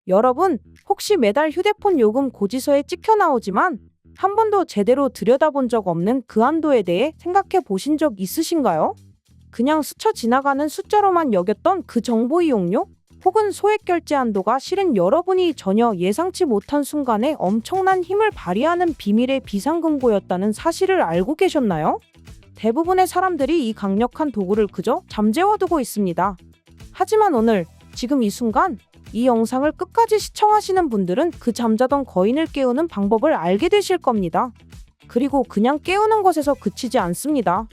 여러분, 혹시 매달 휴대폰 요금 고지서에 찍혀 나오지만 한 번도 제대로 들여다본 적 없는 그 한도에 대해 생각해 보신 적 있으신가요? 그냥 스쳐 지나가는 숫자로만 여겼던 그 정보 이용료? 혹은 소액 결제 한도가 실은 여러분이 전혀 예상치 못한 순간에 엄청난 힘을 발휘하는 비밀의 비상금고였다는 사실을 알고 계셨나요? 대부분의 사람들이 이 강력한 도구를 그저 잠재워두고 있습니다. 하지만 오늘, 지금 이 순간, 이 영상을 끝까지 시청하시는 분들은 그 잠자던 거인을 깨우는 방법을 알게 되실 겁니다. 그리고 그냥 깨우는 것에서 그치지 않습니다.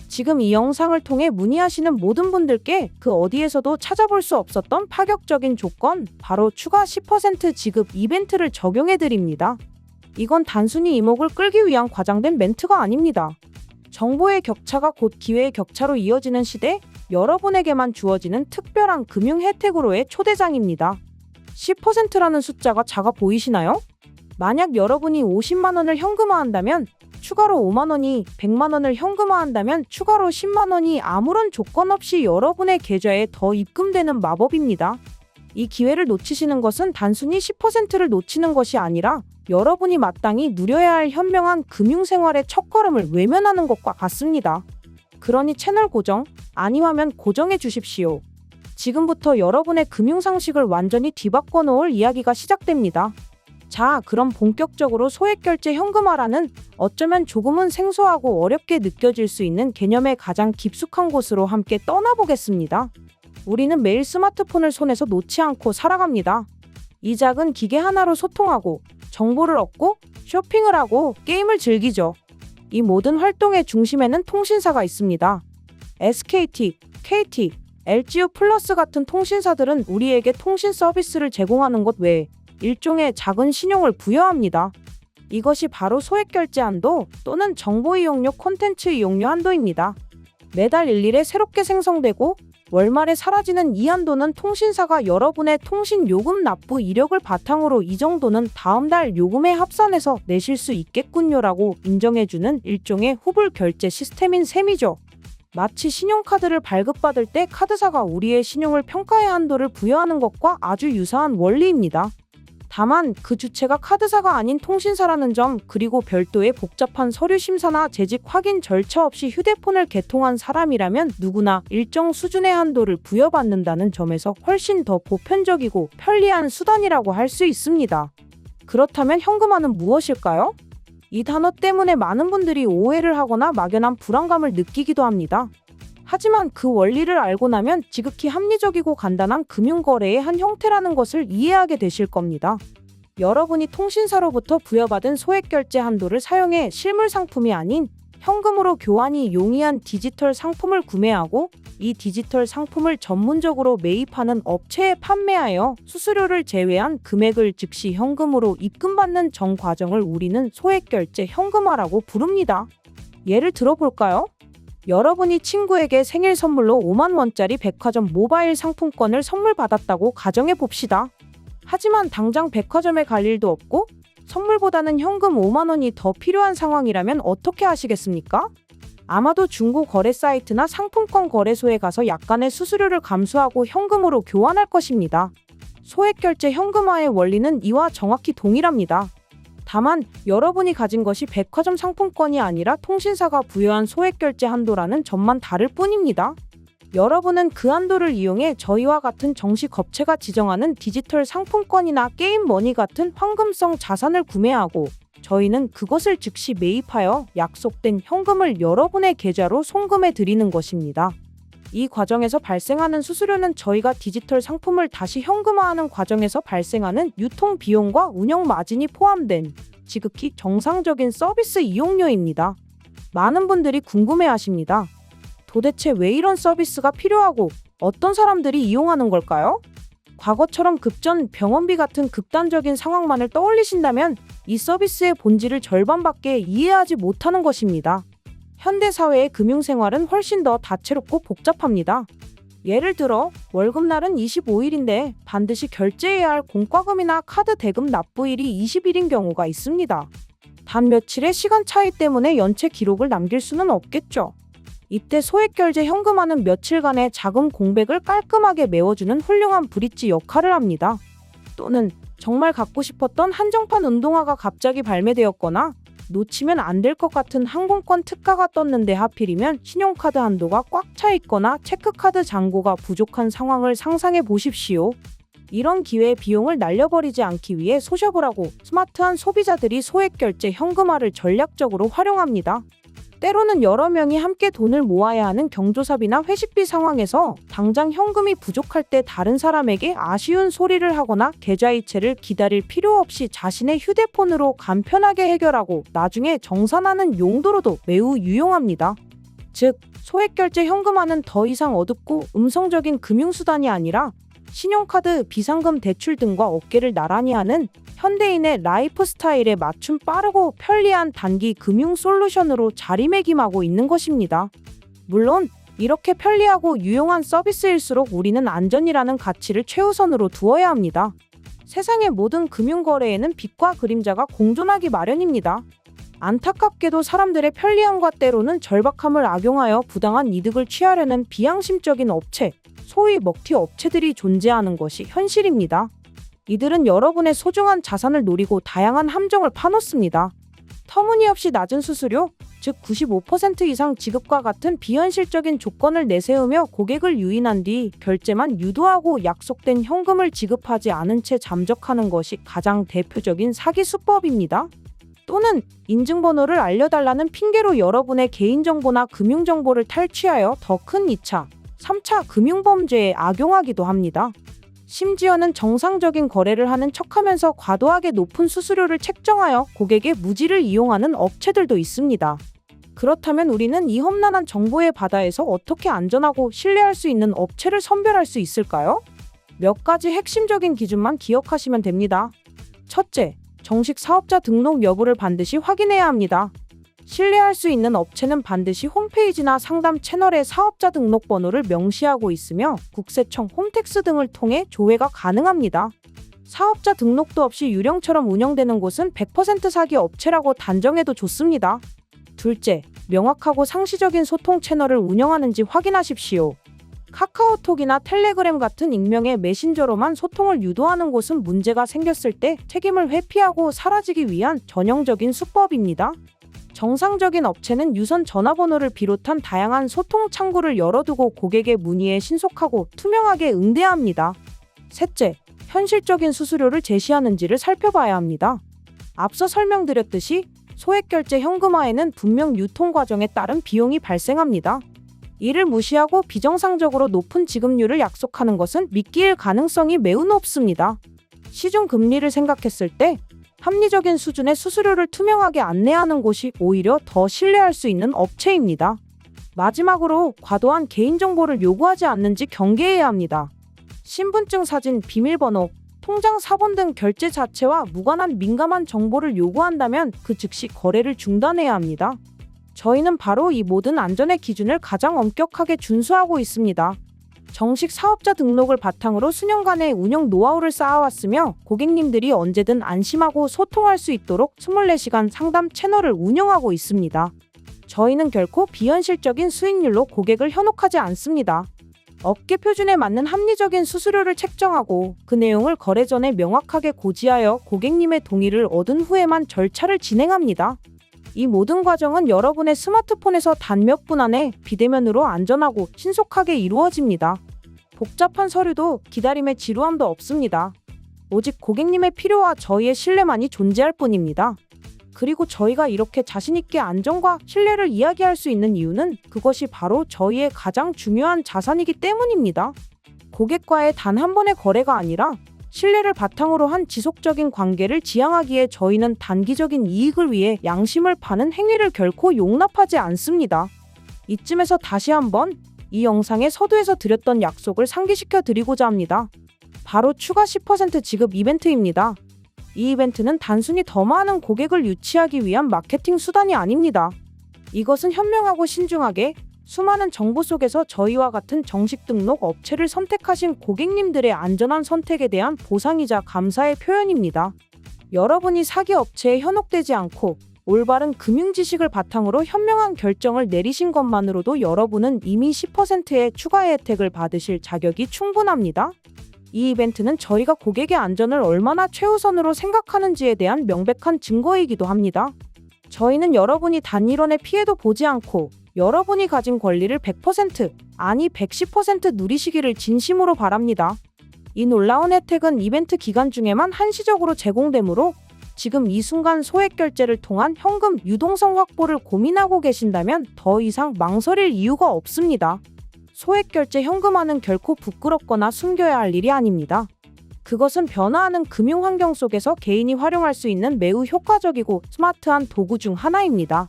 지금 이 영상을 통해 문의하시는 모든 분들께 그 어디에서도 찾아볼 수 없었던 파격적인 조건, 바로 추가 10% 지급 이벤트를 적용해 드립니다. 이건 단순히 이목을 끌기 위한 과장된 멘트가 아닙니다. 정보의 격차가 곧 기회의 격차로 이어지는 시대, 여러분에게만 주어지는 특별한 금융 혜택으로의 초대장입니다. 10%라는 숫자가 작아 보이시나요? 만약 여러분이 50만 원을 현금화한다면 추가로 5만 원이, 100만 원을 현금화한다면 추가로 10만 원이 아무런 조건 없이 여러분의 계좌에 더 입금되는 마법입니다. 이 기회를 놓치시는 것은 단순히 10%를 놓치는 것이 아니라 여러분이 마땅히 누려야 할 현명한 금융생활의 첫걸음을 외면하는 것과 같습니다. 그러니 채널 고정, 아니 화면 고정해 주십시오. 지금부터 여러분의 금융상식을 완전히 뒤바꿔 놓을 이야기가 시작됩니다. 자, 그럼 본격적으로 소액결제 현금화라는 어쩌면 조금은 생소하고 어렵게 느껴질 수 있는 개념의 가장 깊숙한 곳으로 함께 떠나보겠습니다. 우리는 매일 스마트폰을 손에서 놓지 않고 살아갑니다. 이 작은 기계 하나로 소통하고, 정보를 얻고, 쇼핑을 하고, 게임을 즐기죠. 이 모든 활동의 중심에는 통신사가 있습니다. SKT, KT, LGU 플러스 같은 통신사들은 우리에게 통신 서비스를 제공하는 것 외에 일종의 작은 신용을 부여합니다. 이것이 바로 소액결제 한도 또는 정보 이용료 콘텐츠 이용료 한도입니다. 매달 일일에 새롭게 생성되고 월말에 사라지는 이 한도는 통신사가 여러분의 통신 요금 납부 이력을 바탕으로 이 정도는 다음 달 요금에 합산해서 내실 수 있겠군요라고 인정해주는 일종의 후불 결제 시스템인 셈이죠. 마치 신용카드를 발급받을 때 카드사가 우리의 신용을 평가의 한도를 부여하는 것과 아주 유사한 원리입니다. 다만 그 주체가 카드사가 아닌 통신사라는 점, 그리고 별도의 복잡한 서류 심사나 재직 확인 절차 없이 휴대폰을 개통한 사람이라면 누구나 일정 수준의 한도를 부여받는다는 점에서 훨씬 더 보편적이고 편리한 수단이라고 할 수 있습니다. 그렇다면 현금화는 무엇일까요? 이 단어 때문에 많은 분들이 오해를 하거나 막연한 불안감을 느끼기도 합니다. 하지만 그 원리를 알고 나면 지극히 합리적이고 간단한 금융거래의 한 형태라는 것을 이해하게 되실 겁니다. 여러분이 통신사로부터 부여받은 소액결제 한도를 사용해 실물 상품이 아닌 현금으로 교환이 용이한 디지털 상품을 구매하고 이 디지털 상품을 전문적으로 매입하는 업체에 판매하여 수수료를 제외한 금액을 즉시 현금으로 입금받는 전 과정을 우리는 소액결제 현금화라고 부릅니다. 예를 들어볼까요? 여러분이 친구에게 생일 선물로 5만 원짜리 백화점 모바일 상품권을 선물 받았다고 가정해 봅시다. 하지만 당장 백화점에 갈 일도 없고 선물보다는 현금 5만 원이 더 필요한 상황이라면 어떻게 하시겠습니까? 아마도 중고 거래 사이트나 상품권 거래소에 가서 약간의 수수료를 감수하고 현금으로 교환할 것입니다. 소액결제 현금화의 원리는 이와 정확히 동일합니다. 다만 여러분이 가진 것이 백화점 상품권이 아니라 통신사가 부여한 소액결제 한도라는 점만 다를 뿐입니다. 여러분은 그 한도를 이용해 저희와 같은 정식 업체가 지정하는 디지털 상품권이나 게임머니 같은 황금성 자산을 구매하고 저희는 그것을 즉시 매입하여 약속된 현금을 여러분의 계좌로 송금해 드리는 것입니다. 이 과정에서 발생하는 수수료는 저희가 디지털 상품을 다시 현금화하는 과정에서 발생하는 유통 비용과 운영 마진이 포함된 지극히 정상적인 서비스 이용료입니다. 많은 분들이 궁금해하십니다. 도대체 왜 이런 서비스가 필요하고 어떤 사람들이 이용하는 걸까요? 과거처럼 급전, 병원비 같은 극단적인 상황만을 떠올리신다면 이 서비스의 본질을 절반밖에 이해하지 못하는 것입니다. 현대사회의 금융생활은 훨씬 더 다채롭고 복잡합니다. 예를 들어 월급날은 25일인데 반드시 결제해야 할 공과금이나 카드 대금 납부일이 20일인 경우가 있습니다. 단 며칠의 시간 차이 때문에 연체 기록을 남길 수는 없겠죠. 이때 소액결제 현금화는 며칠간의 자금 공백을 깔끔하게 메워주는 훌륭한 브릿지 역할을 합니다. 또는 정말 갖고 싶었던 한정판 운동화가 갑자기 발매되었거나 놓치면 안 될 것 같은 항공권 특가가 떴는데 하필이면 신용카드 한도가 꽉 차 있거나 체크카드 잔고가 부족한 상황을 상상해 보십시오. 이런 기회에 비용을 날려버리지 않기 위해 소셜을 하고 스마트한 소비자들이 소액결제 현금화를 전략적으로 활용합니다. 때로는 여러 명이 함께 돈을 모아야 하는 경조사비나 회식비 상황에서 당장 현금이 부족할 때 다른 사람에게 아쉬운 소리를 하거나 계좌이체를 기다릴 필요 없이 자신의 휴대폰으로 간편하게 해결하고 나중에 정산하는 용도로도 매우 유용합니다. 즉, 소액결제 현금화는 더 이상 어둡고 음성적인 금융수단이 아니라 신용카드, 비상금 대출 등과 어깨를 나란히 하는 현대인의 라이프 스타일에 맞춘 빠르고 편리한 단기 금융 솔루션으로 자리매김하고 있는 것입니다. 물론 이렇게 편리하고 유용한 서비스일수록 우리는 안전이라는 가치를 최우선으로 두어야 합니다. 세상의 모든 금융거래에는 빛과 그림자가 공존하기 마련입니다. 안타깝게도 사람들의 편리함과 때로는 절박함을 악용하여 부당한 이득을 취하려는 비양심적인 업체, 소위 먹튀 업체들이 존재하는 것이 현실입니다. 이들은 여러분의 소중한 자산을 노리고 다양한 함정을 파놓습니다. 터무니없이 낮은 수수료, 즉 95% 이상 지급과 같은 비현실적인 조건을 내세우며 고객을 유인한 뒤 결제만 유도하고 약속된 현금을 지급하지 않은 채 잠적하는 것이 가장 대표적인 사기 수법입니다. 또는 인증번호를 알려달라는 핑계로 여러분의 개인정보나 금융정보를 탈취하여 더 큰 2차, 3차 금융범죄에 악용하기도 합니다. 심지어는 정상적인 거래를 하는 척하면서 과도하게 높은 수수료를 책정하여 고객의 무지를 이용하는 업체들도 있습니다. 그렇다면 우리는 이 험난한 정보의 바다에서 어떻게 안전하고 신뢰할 수 있는 업체를 선별할 수 있을까요? 몇 가지 핵심적인 기준만 기억하시면 됩니다. 첫째, 정식 사업자 등록 여부를 반드시 확인해야 합니다. 신뢰할 수 있는 업체는 반드시 홈페이지나 상담 채널에 사업자 등록번호를 명시하고 있으며 국세청, 홈택스 등을 통해 조회가 가능합니다. 사업자 등록도 없이 유령처럼 운영되는 곳은 100% 사기 업체라고 단정해도 좋습니다. 둘째, 명확하고 상시적인 소통 채널을 운영하는지 확인하십시오. 카카오톡이나 텔레그램 같은 익명의 메신저로만 소통을 유도하는 곳은 문제가 생겼을 때 책임을 회피하고 사라지기 위한 전형적인 수법입니다. 정상적인 업체는 유선 전화번호를 비롯한 다양한 소통 창구를 열어두고 고객의 문의에 신속하고 투명하게 응대해야 합니다. 셋째, 현실적인 수수료를 제시하는지를 살펴봐야 합니다. 앞서 설명드렸듯이 소액결제 현금화에는 분명 유통 과정에 따른 비용이 발생합니다. 이를 무시하고 비정상적으로 높은 지급률을 약속하는 것은 미끼일 가능성이 매우 높습니다. 시중 금리를 생각했을 때 합리적인 수준의 수수료를 투명하게 안내하는 곳이 오히려 더 신뢰할 수 있는 업체입니다. 마지막으로 과도한 개인정보를 요구하지 않는지 경계해야 합니다. 신분증 사진, 비밀번호, 통장 사본 등 결제 자체와 무관한 민감한 정보를 요구한다면 그 즉시 거래를 중단해야 합니다. 저희는 바로 이 모든 안전의 기준을 가장 엄격하게 준수하고 있습니다. 정식 사업자 등록을 바탕으로 수년간의 운영 노하우를 쌓아왔으며 고객님들이 언제든 안심하고 소통할 수 있도록 24시간 상담 채널을 운영하고 있습니다. 저희는 결코 비현실적인 수익률로 고객을 현혹하지 않습니다. 업계 표준에 맞는 합리적인 수수료를 책정하고 그 내용을 거래 전에 명확하게 고지하여 고객님의 동의를 얻은 후에만 절차를 진행합니다. 이 모든 과정은 여러분의 스마트폰에서 단 몇 분 안에 비대면으로 안전하고 신속하게 이루어집니다. 복잡한 서류도 기다림의 지루함도 없습니다. 오직 고객님의 필요와 저희의 신뢰만이 존재할 뿐입니다. 그리고 저희가 이렇게 자신있게 안전과 신뢰를 이야기할 수 있는 이유는 그것이 바로 저희의 가장 중요한 자산이기 때문입니다. 고객과의 단 한 번의 거래가 아니라 신뢰를 바탕으로 한 지속적인 관계를 지향하기에 저희는 단기적인 이익을 위해 양심을 파는 행위를 결코 용납하지 않습니다. 이쯤에서 다시 한번 이 영상의 서두에서 드렸던 약속을 상기시켜 드리고자 합니다. 바로 추가 10% 지급 이벤트입니다. 이 이벤트는 단순히 더 많은 고객을 유치하기 위한 마케팅 수단이 아닙니다. 이것은 현명하고 신중하게 수많은 정보 속에서 저희와 같은 정식 등록 업체를 선택하신 고객님들의 안전한 선택에 대한 보상이자 감사의 표현입니다. 여러분이 사기 업체에 현혹되지 않고 올바른 금융 지식을 바탕으로 현명한 결정을 내리신 것만으로도 여러분은 이미 10%의 추가 혜택을 받으실 자격이 충분합니다. 이 이벤트는 저희가 고객의 안전을 얼마나 최우선으로 생각하는지에 대한 명백한 증거이기도 합니다. 저희는 여러분이 단 1원의 피해도 보지 않고 여러분이 가진 권리를 100%, 아니 110% 누리시기를 진심으로 바랍니다. 이 놀라운 혜택은 이벤트 기간 중에만 한시적으로 제공되므로 지금 이 순간 소액 결제를 통한 현금 유동성 확보를 고민하고 계신다면 더 이상 망설일 이유가 없습니다. 소액 결제 현금화는 결코 부끄럽거나 숨겨야 할 일이 아닙니다. 그것은 변화하는 금융 환경 속에서 개인이 활용할 수 있는 매우 효과적이고 스마트한 도구 중 하나입니다.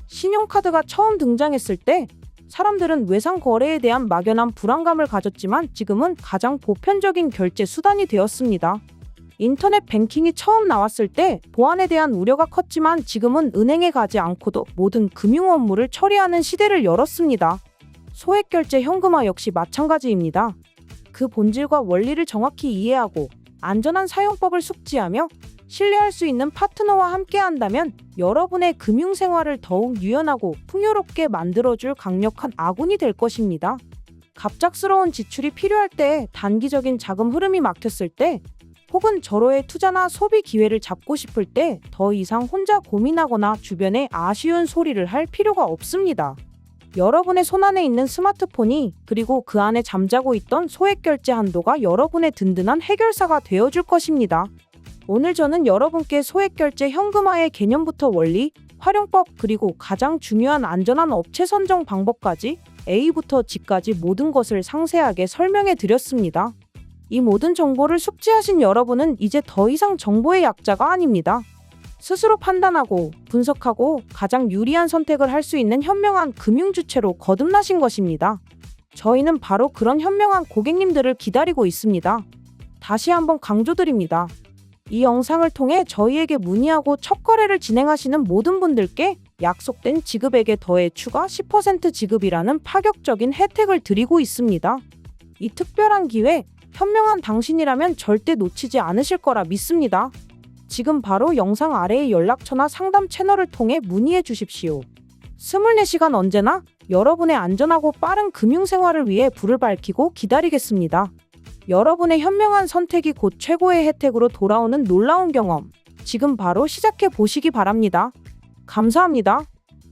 신용카드가 처음 등장했을 때 사람들은 외상 거래에 대한 막연한 불안감을 가졌지만 지금은 가장 보편적인 결제 수단이 되었습니다. 인터넷 뱅킹이 처음 나왔을 때 보안에 대한 우려가 컸지만 지금은 은행에 가지 않고도 모든 금융 업무를 처리하는 시대를 열었습니다. 소액 결제 현금화 역시 마찬가지입니다. 그 본질과 원리를 정확히 이해하고 안전한 사용법을 숙지하며 신뢰할 수 있는 파트너와 함께한다면 여러분의 금융생활을 더욱 유연하고 풍요롭게 만들어줄 강력한 아군이 될 것입니다. 갑작스러운 지출이 필요할 때, 단기적인 자금 흐름이 막혔을 때, 혹은 절호의 투자나 소비 기회를 잡고 싶을 때 더 이상 혼자 고민하거나 주변에 아쉬운 소리를 할 필요가 없습니다. 여러분의 손안에 있는 스마트폰이 그리고 그 안에 잠자고 있던 소액 결제 한도가 여러분의 든든한 해결사가 되어줄 것입니다. 오늘 저는 여러분께 소액 결제 현금화의 개념부터 원리, 활용법 그리고 가장 중요한 안전한 업체 선정 방법까지 A부터 G까지 모든 것을 상세하게 설명해 드렸습니다. 이 모든 정보를 숙지하신 여러분은 이제 더 이상 정보의 약자가 아닙니다. 스스로 판단하고 분석하고 가장 유리한 선택을 할 수 있는 현명한 금융주체로 거듭나신 것입니다. 저희는 바로 그런 현명한 고객님들을 기다리고 있습니다. 다시 한번 강조드립니다. 이 영상을 통해 저희에게 문의하고 첫 거래를 진행하시는 모든 분들께 약속된 지급액에 더해 추가 10% 지급이라는 파격적인 혜택을 드리고 있습니다. 이 특별한 기회, 현명한 당신이라면 절대 놓치지 않으실 거라 믿습니다. 지금 바로 영상 아래의 연락처나 상담 채널을 통해 문의해 주십시오. 24시간 언제나 여러분의 안전하고 빠른 금융생활을 위해 불을 밝히고 기다리겠습니다. 여러분의 현명한 선택이 곧 최고의 혜택으로 돌아오는 놀라운 경험, 지금 바로 시작해 보시기 바랍니다. 감사합니다.